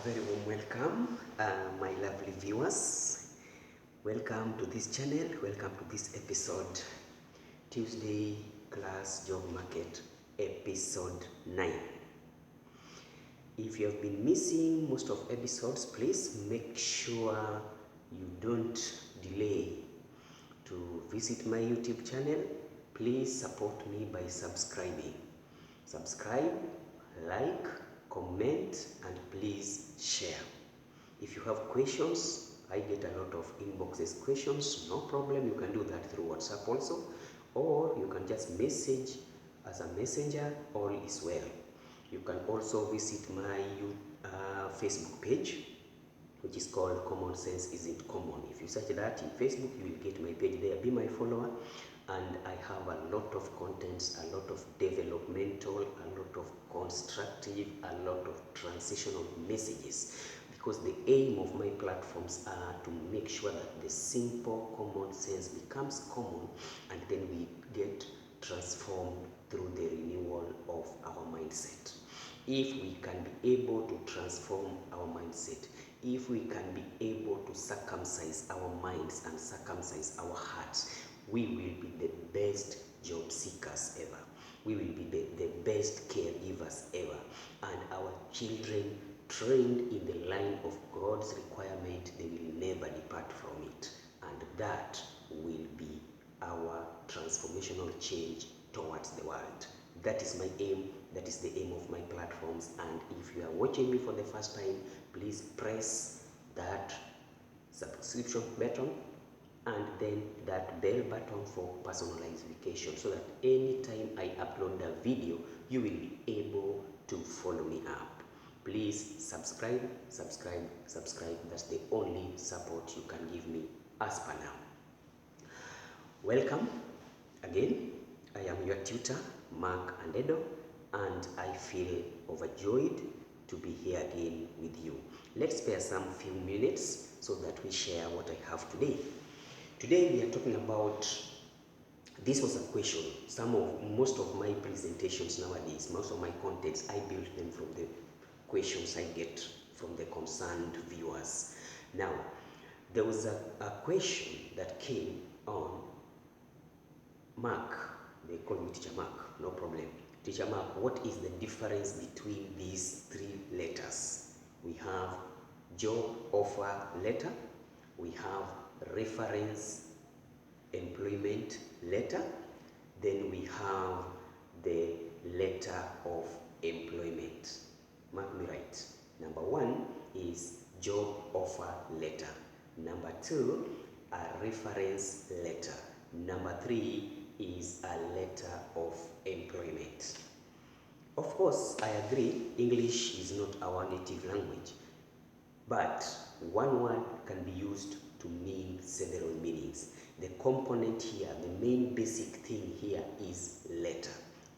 very warm welcome, my lovely viewers. Welcome to this channel, welcome to this episode, Tuesday Class Job Market, episode 9. If you have been missing most of episodes, please make sure you don't delay to visit my YouTube channel. Please support me by subscribing. Subscribe, like, comment, and please share. If you have questions, I get a lot of inboxes questions, no problem, you can do that through WhatsApp also, or you can just message as a messenger, all is well. You can also visit my Facebook page, which is called Common Sense Isn't Common. If you search that in Facebook, you will get my page there. Be my follower, and I have a lot of contents, a lot of developmental, a lot of constructive, a lot of transitional messages, because the aim of my platforms are to make sure that the simple common sense becomes common, and then we get transformed through the renewal of our mindset. If we can be able to transform our mindset, if we can be able to circumcise our minds and circumcise our hearts, we will be the best job seekers ever. We will be the best caregivers ever. And our children, trained in the line of God's requirement, they will never depart from it. And that will be our transformational change towards the world. That is my aim. That is the aim of my platforms. And if you are watching me for the first time, please press that subscription button and then that bell button for personalization, so that anytime I upload a video, you will be able to follow me up. Please subscribe, subscribe, subscribe. That's the only support you can give me as per now. Welcome again. I am your tutor, Mark Andedo, and I feel overjoyed to be here again with you. Let's spare some few minutes so that we share what I have today. Today we are talking about, this was a question. Most of my presentations nowadays, most of my contents, I build them from the questions I get from the concerned viewers. Now, there was a question that came on, Mark, they call me Teacher Mark, no problem. Teacher Mark, what is the difference between these three letters? We have job offer letter, we have reference employment letter, then we have the letter of employment. Mark me right. Number one is job offer letter. Number two, a reference letter. Number three is a letter of employment. Of course, I agree, English is not our native language, but one word can be used to mean several meanings. The component here, the main basic thing here is letter.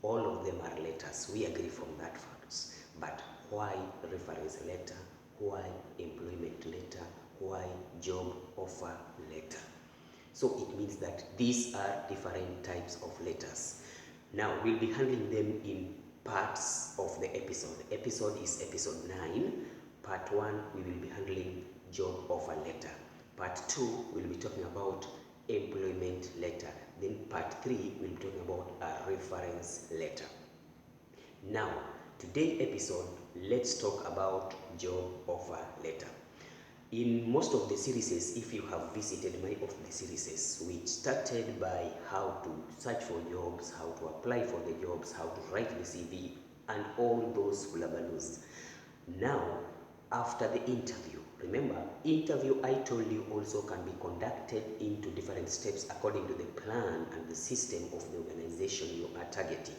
All of them are letters. We agree from that fact. But why reference letter? Why employment letter? Why job offer letter? So it means that these are different types of letters. Now we'll be handling them in parts of the episode. The episode is episode 9. Part 1, we will be handling job offer letter. Part 2, we'll be talking about employment letter. Then part 3, we'll be talking about a reference letter. Now, today's episode, let's talk about job offer letter. In most of the series, if you have visited my of the series, we started by how to search for jobs, how to apply for the jobs, how to write the CV, and all those hullaballoos. Now, after the interview, remember, interview I told you also can be conducted into different steps according to the plan and the system of the organization you are targeting.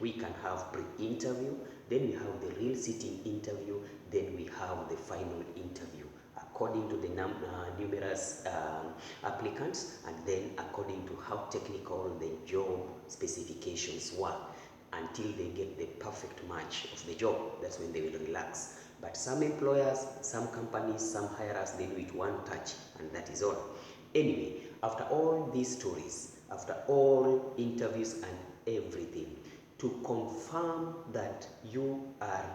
We can have pre-interview, then we have the real sitting interview, then we have the final interview, according to the numerous applicants, and then according to how technical the job specifications were, until they get the perfect match of the job. That's when they will relax. But some employers, some companies, some hirers, they do it one touch, and that is all. Anyway, after all these stories, after all interviews and everything, to confirm that you are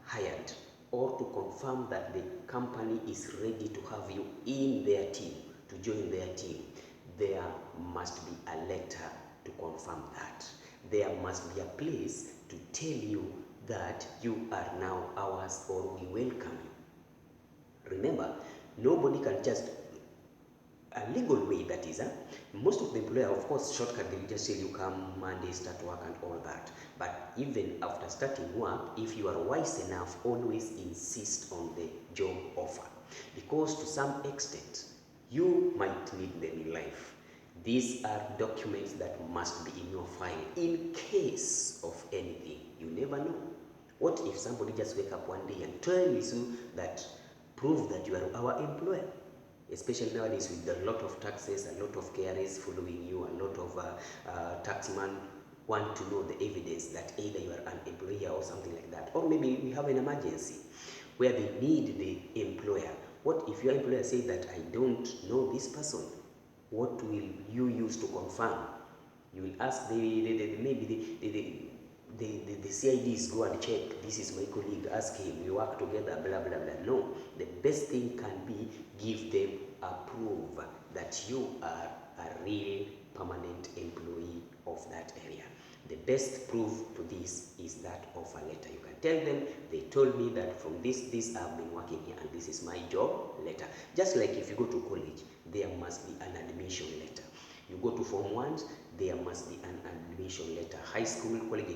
hired, or to confirm that the company is ready to have you in their team, to join their team, there must be a letter to confirm that. There must be a place to tell you that you are now ours or we welcome you. Remember, nobody can just, a legal way that is, most of the employer, of course, shortcut, they will just say you come Monday, start work and all that. But even after starting work, if you are wise enough, always insist on the job offer. Because to some extent, you might need them in life. These are documents that must be in your file in case of anything. You never know. What if somebody just wake up one day and tells you that, prove that you are our employer? Especially nowadays with a lot of taxes, a lot of KRAs following you, a lot of taxmen want to know the evidence that either you are an employer or something like that. Or maybe we have an emergency where they need the employer. What if your employer says that I don't know this person? What will you use to confirm? You will ask maybe the CIDs go and check, this is my colleague, ask him, we work together, blah, blah, blah. No, the best thing can be give them a proof that you are a real permanent employee of that area. The best proof to this is that offer letter. You can tell them, they told me that from this I've been working here and this is my job letter. Just like if you go to college, there must be an admission letter. You go to Form 1, there must be an admission letter. High school, college.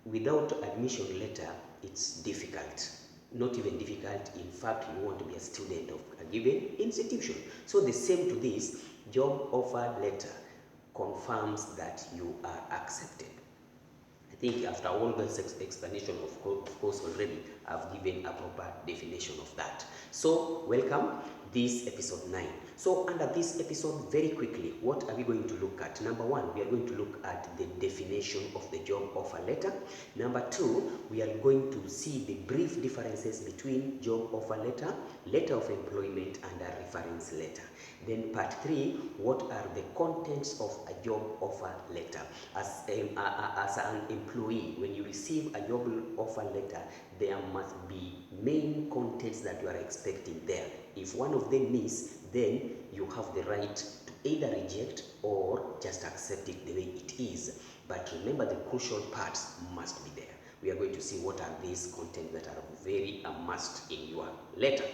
Without admission letter, it's difficult. Not even difficult, in fact, you want to be a student of a given institution. So the same to this, job offer letter confirms that you are accepted. I think after all this explanation, of course, already I've given a proper definition of that. So, welcome, this episode 9. So, under this episode, very quickly, what are we going to look at? Number 1, we are going to look at the definition of the job offer letter. Number 2, we are going to see the brief differences between job offer letter, letter of employment, and a reference letter. Then part 3, what are the contents of a job offer letter? As an employee, when you receive a job offer letter, there must be main contents that you are expecting there. If one of them is, then you have the right to either reject or just accept it the way it is. But remember, the crucial parts must be there. We are going to see what are these contents that are very a must in your letter.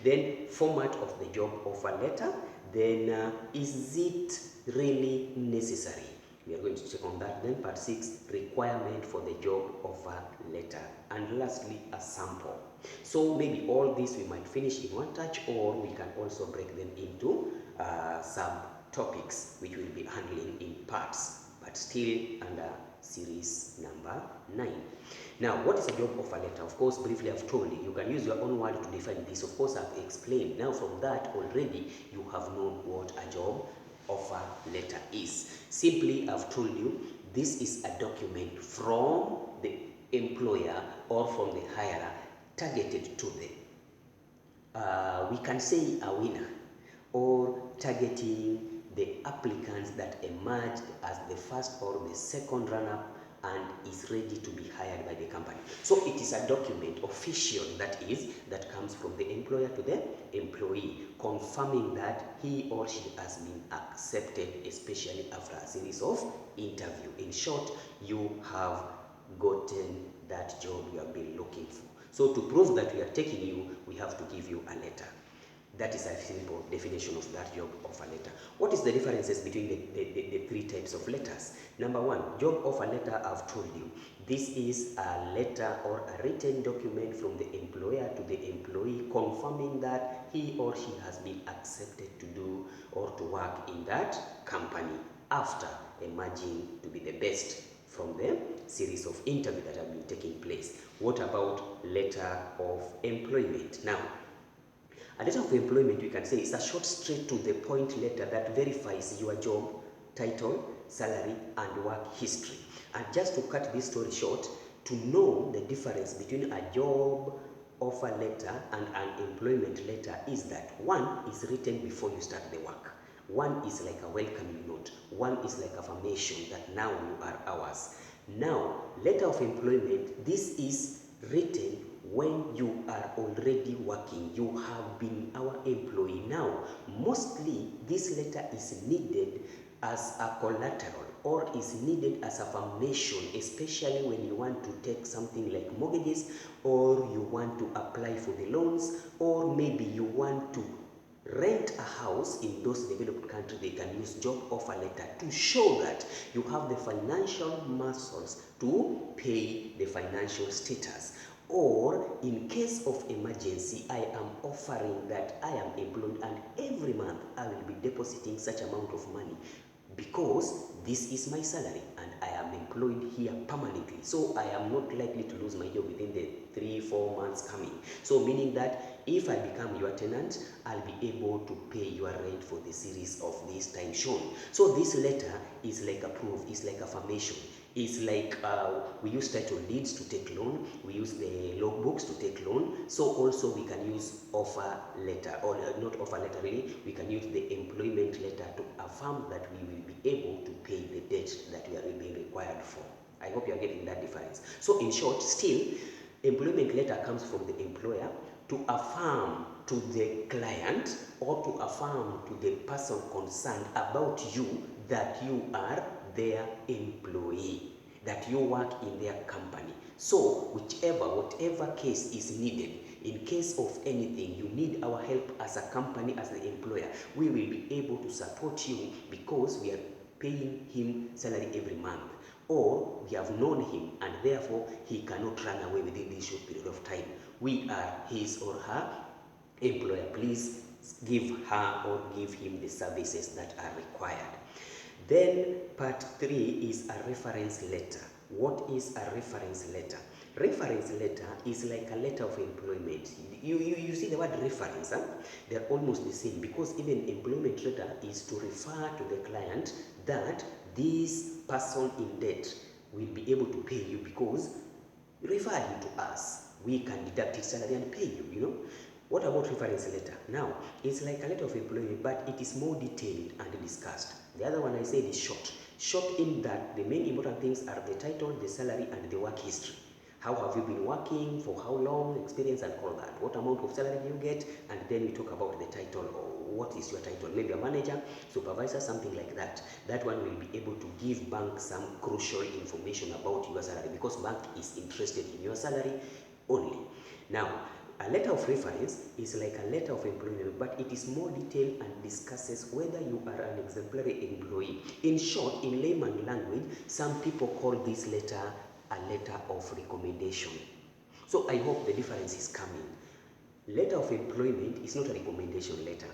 Then format of the job offer letter. Then is it really necessary? We are going to check on that. Then part 6, requirement for the job offer letter. And lastly, a sample. So maybe all this we might finish in one touch, or we can also break them into sub-topics, which we'll be handling in parts, but still under series number 9. Now, what is a job offer letter? Of course, briefly I've told you, you can use your own word to define this. Of course, I've explained. Now, from that already, you have known what a job offer letter is. Simply, I've told you, this is a document from the employer or from the hirer targeted to the, we can say a winner, or targeting the applicants that emerged as the first or the second runner and is ready to be hired by the company. So it is a document, official that is, that comes from the employer to the employee, confirming that he or she has been accepted, especially after a series of interview. In short, you have gotten that job you have been looking for. So to prove that we are taking you, we have to give you a letter. That is a simple definition of that job offer letter. What is the differences between the 3 types of letters? Number 1, job offer letter, I've told you. This is a letter or a written document from the employer to the employee confirming that he or she has been accepted to do or to work in that company after emerging to be the best from the series of interviews that have been taking place. What about letter of employment? Now, a letter of employment, we can say, is a short, straight to the point letter that verifies your job title, salary, and work history. And just to cut this story short, to know the difference between a job offer letter and an employment letter is that one is written before you start the work. One is like a welcoming note. One is like affirmation that now you are ours. Now, letter of employment, this is written when you are already working, you have been our employee. Now, mostly this letter is needed as a collateral or is needed as a foundation, especially when you want to take something like mortgages, or you want to apply for the loans, or maybe you want to rent a house. In those developed countries, they can use job offer letter to show that you have the financial muscles to pay the financial status. Or in case of emergency, I am offering that I am employed and every month I will be depositing such amount of money because this is my salary and I am employed here permanently. So I am not likely to lose my job within the 3-4 months coming. So meaning that if I become your tenant, I'll be able to pay your rent for the series of this time shown. So this letter is like a proof, it's like affirmation. It's like we use title deeds to take loan, we use the logbooks to take loan, so also we can use offer letter, or not offer letter really, we can use the employment letter to affirm that we will be able to pay the debt that we are being required for. I hope you are getting that difference. So in short, still, employment letter comes from the employer to affirm to the client or to affirm to the person concerned about you that you are their employee, that you work in their company. So whatever case is needed, in case of anything, you need our help as a company, as the employer, we will be able to support you because we are paying him salary every month, or we have known him and therefore he cannot run away within this short period of time. We are his or her employer. Please give her or give him the services that are required. Then part 3 is a reference letter. What is a reference letter? Reference letter is like a letter of employment. You see the word reference, huh? They're almost the same, because even employment letter is to refer to the client that this person in debt will be able to pay you because you referred him to us. We can deduct his salary and pay you, you know. What about reference letter? Now, it's like a letter of employment, but it is more detailed and discussed. The other one I said is short. Short in that the main important things are the title, the salary, and the work history. How have you been working, for how long, experience and all that. What amount of salary do you get? And then we talk about the title, or what is your title? Maybe a manager, supervisor, something like that. That one will be able to give bank some crucial information about your salary, because bank is interested in your salary only. Now, a letter of reference is like a letter of employment, but it is more detailed and discusses whether you are an exemplary employee. In short, in layman language, some people call this letter a letter of recommendation. So I hope the difference is coming. Letter of employment is not a recommendation letter.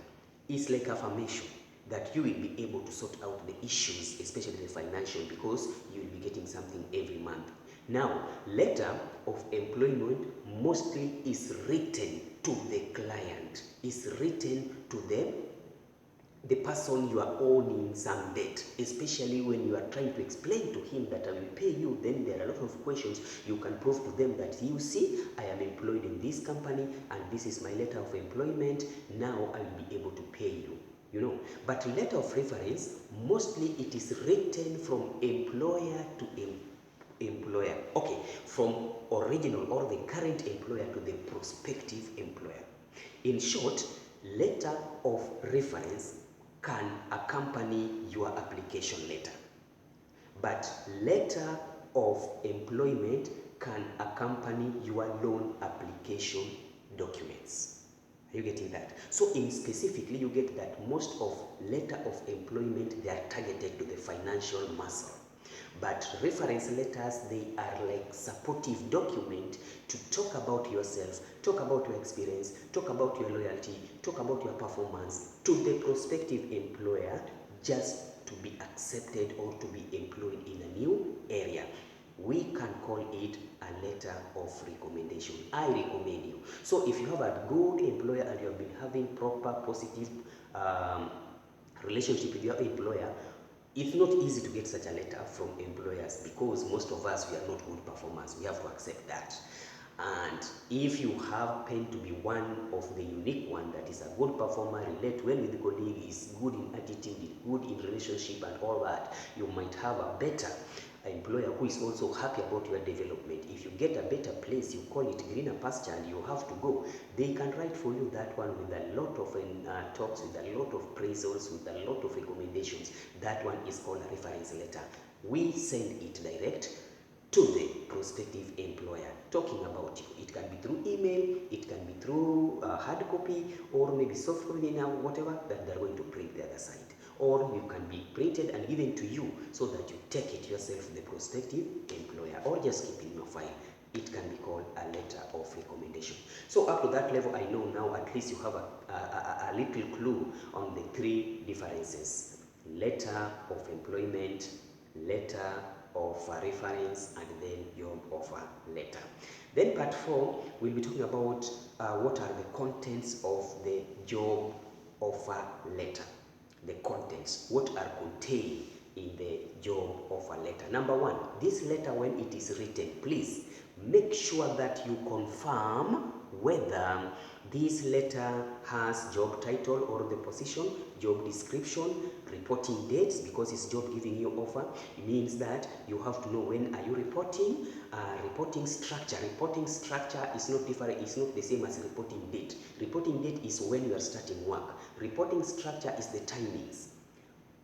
It's like affirmation that you will be able to sort out the issues, especially the financial, because you will be getting something every month. Now, letter of employment mostly is written to the client, is written to the person you are owning some debt, especially when you are trying to explain to him that I will pay you. Then there are a lot of questions you can prove to them that, you see, I am employed in this company and this is my letter of employment. Now I will be able to pay you, you know. But letter of reference, mostly it is written from employer to employer. Okay, from original or the current employer to the prospective employer. In short, letter of reference can accompany your application letter, but letter of employment can accompany your loan application documents. Are you getting that? So in specifically, you get that most of letter of employment, they are targeted to the financial muscle. But reference letters, they are like supportive document to talk about yourself, talk about your experience, talk about your loyalty, talk about your performance to the prospective employer, just to be accepted or to be employed in a new area. We can call it a letter of recommendation. I recommend you. So if you have a good employer and you have been having proper positive relationship with your employer, it's not easy to get such a letter from employers, because most of us, we are not good performers. We have to accept that. And if you happen to be one of the unique one that is a good performer, relate well with the colleague, is good in attitude, good in relationship and all that, you might have a better employer who is also happy about your development. If you get a better place, you call it greener pasture and you have to go, they can write for you that one with a lot of talks, with a lot of praisals, with a lot of recommendations. That one is called a reference letter. We send it direct to the prospective employer talking about you. It can be through email, it can be through hard copy, or maybe soft copy now, whatever that they're going to print the other side. Or you can be printed and given to you so that you take it yourself to the prospective employer, or just keep in your file. It can be called a letter of recommendation. So up to that level, I know now at least you have a little clue on the three differences: letter of employment, letter of reference, and then job offer letter. Then part 4, we'll be talking about what are the contents of the job offer letter. The contents, what are contained in the job offer letter. Number 1, this letter, when it is written, please make sure that you confirm whether this letter has job title or the position, job description, reporting dates, because it's job giving you offer. It means that you have to know when are you reporting. Reporting structure. Reporting structure is not different. It's not the same as reporting date. Reporting date is when you are starting work. Reporting structure is the timings.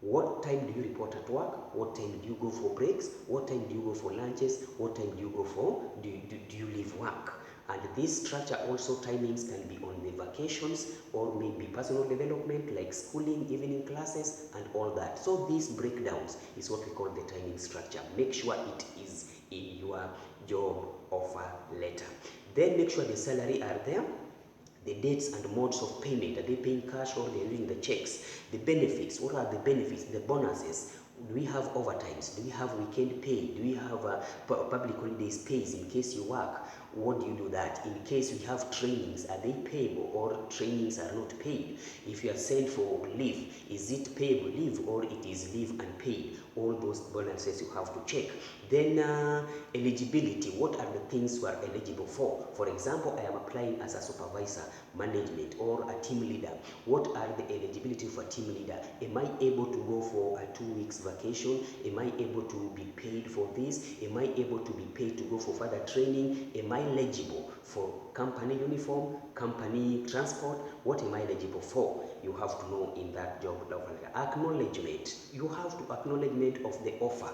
What time do you report at work? What time do you go for breaks? What time do you go for lunches? What time do you go for, do you leave work? And this structure also, timings can be on the vacations or maybe personal development like schooling, evening classes, and all that. So these breakdowns is what we call the timing structure. Make sure it is in your job offer letter. Then make sure the salary are there. The dates and modes of payment, are they paying cash or they're using the checks? The benefits, what are the benefits, the bonuses? Do we have overtimes? Do we have weekend pay? Do we have public holidays pays in case you work? What do you do that? In case we have trainings, are they payable or trainings are not paid? If you are sent for leave, is it payable leave or it is leave unpaid? All those bonuses you have to check. Then eligibility, what are the things you are eligible for? For example, I am applying as a supervisor, management, or a team leader. What are the eligibility for team leader? Am I able to go for a 2 weeks vacation? Am I able to be paid for this? Am I able to be paid to go for further training? Am I eligible for company uniform, company transport? What am I eligible for? You have to know in that job offer. Acknowledgement, you have to acknowledgement of the offer.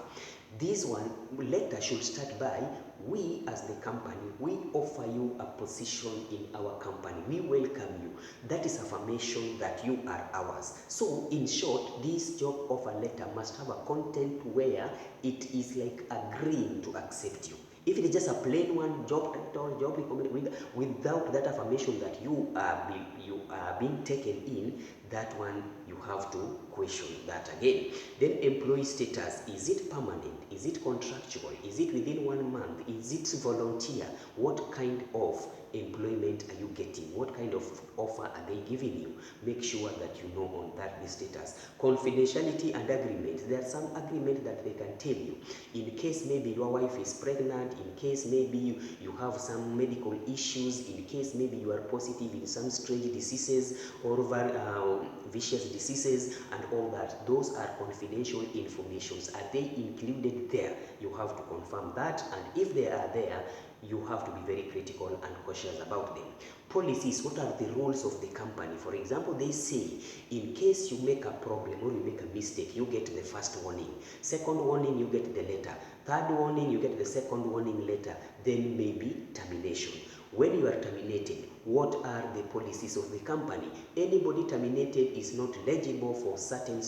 This one letter should start by, we as the company, we offer you a position in our company. We welcome you. That is affirmation that you are ours. So in short, this job offer letter must have a content where it is like agreeing to accept you. If it is just a plain one, job title, job recommendation, without that affirmation that you are being taken in, that one you have to question that again. Then employee status, is it permanent? Is it contractual? Is it within 1 month? Is it volunteer? What kind of employment are you getting? What kind of offer are they giving you? Make sure that you know on that the status. Confidentiality and agreement. There are some agreement that they can tell you. In case maybe your wife is pregnant, in case maybe you have some medical issues, in case maybe you are positive in some strange diseases or vicious diseases and all that. Those are confidential informations. Are they included there? You have to confirm that, and if they are there, you have to be very critical and cautious about them. Policies, what are the rules of the company? For example, they say, in case you make a problem or you make a mistake, you get the first warning. Second warning, you get the letter. Third warning, you get the second warning letter. Then maybe termination. When you are terminated, what are the policies of the company? Anybody terminated is not eligible for certain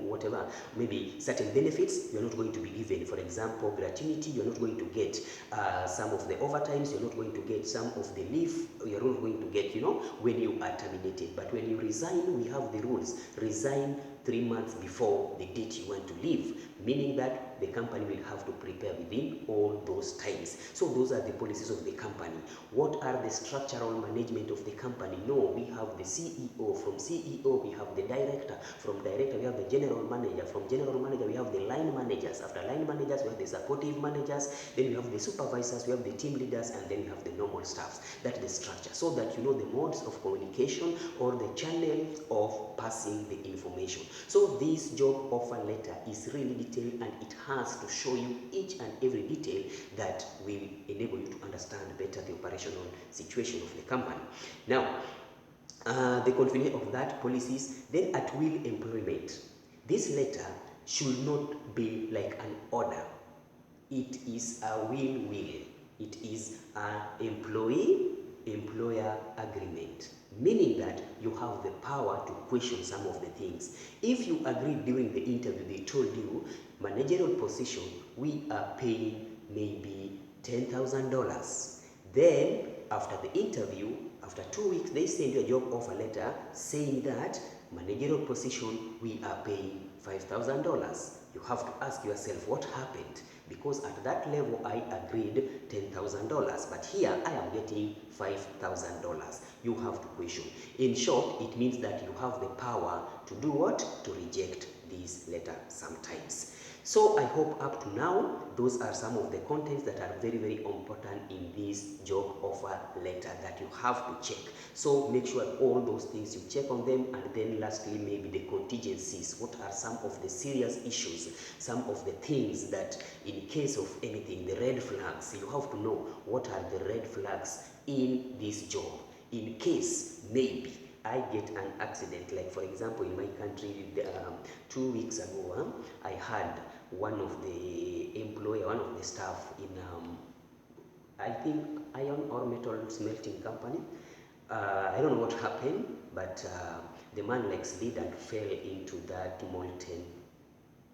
whatever, maybe certain benefits you're not going to be given. For example, gratuity, you're not going to get some of the overtimes, you're not going to get some of the leave, you're not going to get, when you are terminated. But when you resign, we have the rules. Resign 3 months before the date you want to leave, meaning that the company will have to prepare within all those times. So those are the policies of the company. What are the structural management of the company? No, we have the CEO. From CEO, we have the director. From director, we have the general manager. From general manager, we have the line managers. After line managers, we have the supportive managers. Then we have the supervisors, we have the team leaders, and then we have the normal staffs. That's the structure, so that you know the modes of communication or the channel of passing the information. So this job offer letter is really detailed, and it has to show you each and every detail that will enable you to understand better the operational situation of the company. Now, the confirmation of that policies, then at will employment. This letter should not be like an order. It is a will. It is an employee-employer agreement, meaning that you have the power to question some of the things. If you agreed during the interview, they told you, managerial position, we are paying maybe $10,000. Then, after the interview, after 2 weeks, they send you a job offer letter saying that managerial position, we are paying $5,000. You have to ask yourself what happened, because at that level I agreed $10,000, but here I am getting $5,000. You have to question. In short, it means that you have the power to do what? To reject this letter sometimes. So I hope up to now, those are some of the contents that are very, very important in this job offer letter that you have to check. So make sure all those things you check on them, and then lastly, maybe the contingencies. What are some of the serious issues, some of the things that in case of anything, the red flags, you have to know what are the red flags in this job. In case maybe I get an accident, like for example in my country, 2 weeks ago, I had one of the staff in I think iron or metal smelting company. I don't know what happened, but the man like slid and fell into that molten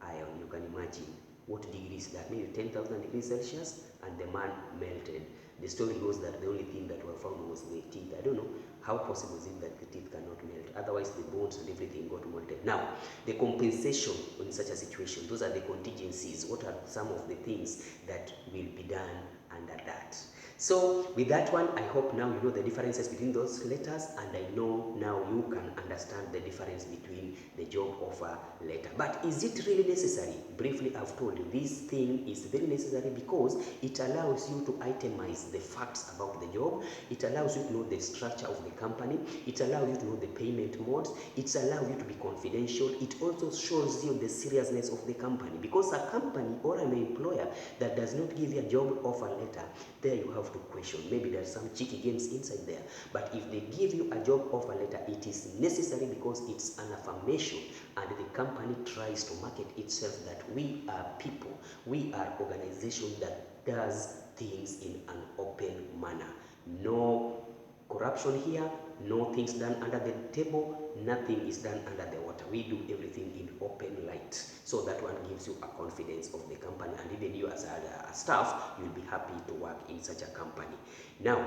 iron. You can imagine what degrees that, maybe 10,000 degrees Celsius, and the man melted. The story goes that the only thing that were found was the teeth. I don't know how possible is it that the teeth cannot melt. Otherwise, the bones and everything got melted. Now, the compensation in such a situation, those are the contingencies. What are some of the things that will be done under that? So with that one, I hope now you know the differences between those letters, and I know now you can understand the difference between the job offer letter. But is it really necessary? Briefly, I've told you this thing is very necessary because it allows you to itemize the facts about the job. It allows you to know the structure of the company. It allows you to know the payment modes. It allows you to be confidential. It also shows you the seriousness of the company, because a company or an employer that does not give you a job offer letter, there you have to question. Maybe there's some cheeky games inside there. But if they give you a job offer letter, it is necessary because it's an affirmation, and the company tries to market itself that we are people, we are organization that does things in an open manner. No corruption here, no things done under the table, nothing is done under the water. We do everything in open light. So that one gives you a confidence of the company, and even you as a staff, you'll be happy to work in such a company. Now,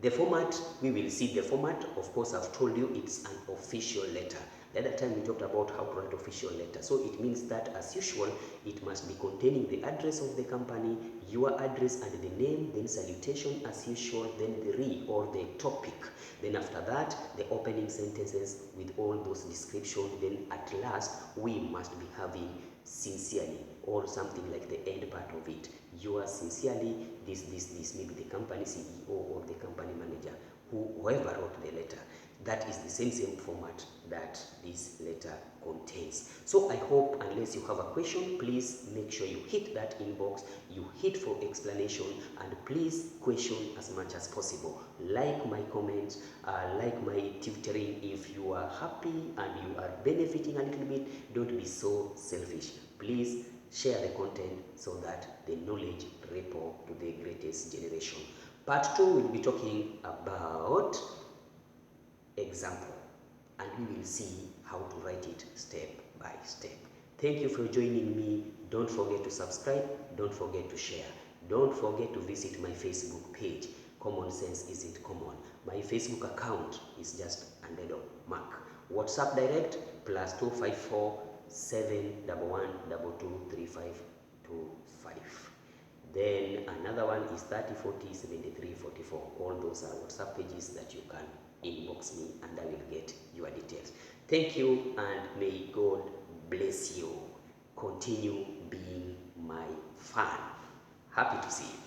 the format, we will see the format. Of course, I've told you it's an official letter. The other time we talked about how to write official letter. So it means that, as usual, it must be containing the address of the company, your address and the name, then salutation as usual, then the or the topic. Then after that, the opening sentences with all those descriptions. Then at last, we must be having sincerely, or something like the end part of it. Yours sincerely, this, maybe the company CEO or the company manager, whoever wrote the letter. That is the same format that this letter contains. So I hope, unless you have a question, please make sure you hit that inbox, you hit for explanation, and please question as much as possible. Like my comments, like my tutoring. If you are happy and you are benefiting a little bit, don't be so selfish. Please share the content so that the knowledge ripple to the greatest generation. Part 2 will be talking about example, and we will see how to write it step by step. Thank you for joining me. Don't forget to subscribe, don't forget to share, don't forget to visit my Facebook page. Common Sense Isn't Common. My Facebook account is just Andedo Mark. WhatsApp direct +254 711223525. Then another one is 30407344. All those are WhatsApp pages that you can inbox me and I will get your details. Thank you and may God bless you. Continue being my fan. Happy to see you.